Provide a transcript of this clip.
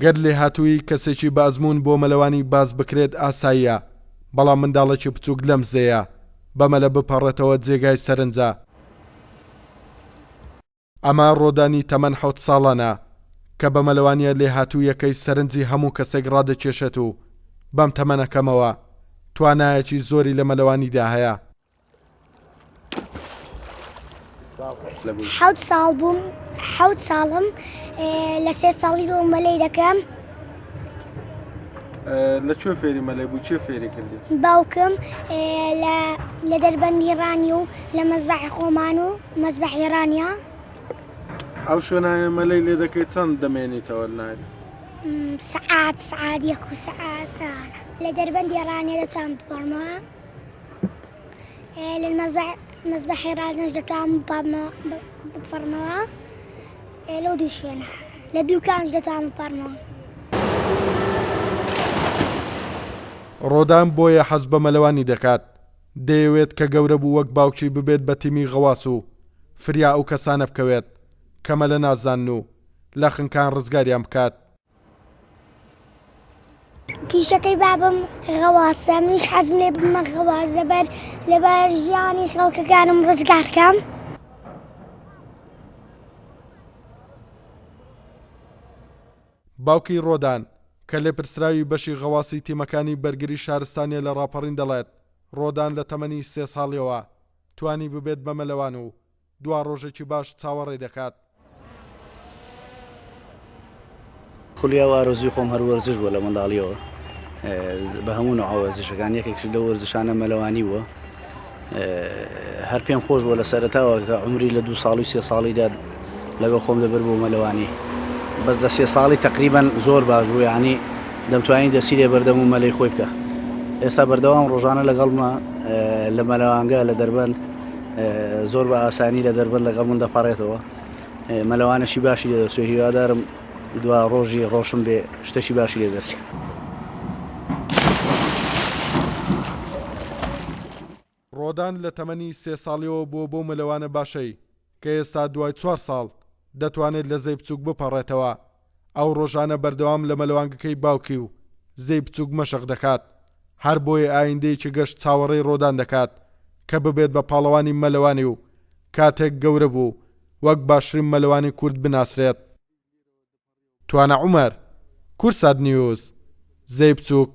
گەر لێ هاتووی کەسێکی بازمون بۆ مەلەوانی باز بکرێت ئاساییە، بەڵام منداڵێکی بچووک لەم زەیە بەمەلە بپەڕێتەوە جێگای سەرنجە. ئەمە ڕۆدانی تەمەن 7 ساڵانە کە بە مەلەوانیە لێ هاتوو یەکەی سەرنجی هەموو کەسێک ڕادەکێشێت و بەم تەمەنەکەمەوە توانایەکی زۆری لە مەلەوانیدا هەیە. 7 ساڵ بووم، 7 ساڵم لە 3 ساڵی دڵ مەلەی دەکەم. لە چۆ فێری مەلەی بوو؟ چێ فێری کردی؟ باوکم لە دەربەندی ڕانی و لە مەزبەحی خۆمان و مەزبەحی ڕانیا. ئەو شوێنایە مەلەی لێ دەکەی چەند دەمێنیتەوە لای؟ سعات 1 سعات لە دەربەندی ڕانیا دەتوانم بپەڕمەوە، لە مەزبەحی ڕانیش دەتوانم بپەڕمەوە، لەو دوو شوێنە لە دووکانش دەتوانم بپەڕمەوە. ڕۆدان بۆیە حەز بە مەلەوانی دەکات، دەیەوێت کە گەورە بوو وەک باوکی ببێت بە تیمی غەواس و فریا ئەو کەسانە بکەوێت کە مەلە نازان و لە خنکان ڕزگاریان بکات. پیشەکەی بابم غەواسە، منیش حەزم لێ بمە غەواس لەبەر ژیانی خەڵکەکانم ڕزگار بکەم. باوکی ڕۆدان کە لێ پرسراوی بەشی غەواسی تیمەکانی بەرگری شارستانیە لە ڕاپەڕین دەڵێت ڕۆدان لە تەمەنی 3 ساڵیەوە توانی ببێت بە مەلەوان و دوا ڕۆژێکی باش چاوەڕێ دەکات. خولیا وارۆزی خۆم هەر وەرزش بووە لە منداڵیەوە، بە هەموو نوع وەرزشەکان یەکێکش لە وەرزشانە مەلەوانی بووە. هەر پێم خۆش بووە لە سەرەتاوە کە عمری لە 2 ساڵ و 3 ساڵیدا لەگەڵ خۆم دەبر بۆ مەلەوانی، بەس لە 3 ساڵی تقریبان زۆر باش بوو، یعنی دەمتوانی دەسی لێ بەردەم و مەلەی خۆی بکە. ئێستا بەردەوام ڕۆژانە لەگەڵمە لە مەلەوانگە لە دەربەند زۆر بە ئاسانی لە دەربەند لەگەڵ من دەپەڕێتەوە، مەلەوانەشی باشی لێ دەسوێ. هیوادارم دوا ڕۆژی ڕۆشن بێ شتێکی باشی لێ دەرچێ. ڕۆدان لە تەمەنی 3 ساڵیەوە بووە بۆ مەلەوانە باشەی کە ئێستا دوای 4 ساڵ دەتوانێت لە زەی بچووک بپەڕێتەوە. ئەو ڕۆژانە بەردەوام لە مەلەوانگەکەی باوکی و زەی بچووک مەشق دەکات، هەر بۆیە ئایندەیەکی گەشت چاوەڕێی ڕۆدان دەکات کە ببێت بە پاڵەوانی مەلەوانی و کاتێک گەورە بوو وەک باشترین مەلەوانی کورد بناسرێت. توانە عومەر، کورسات نیوز، زەی بچووک.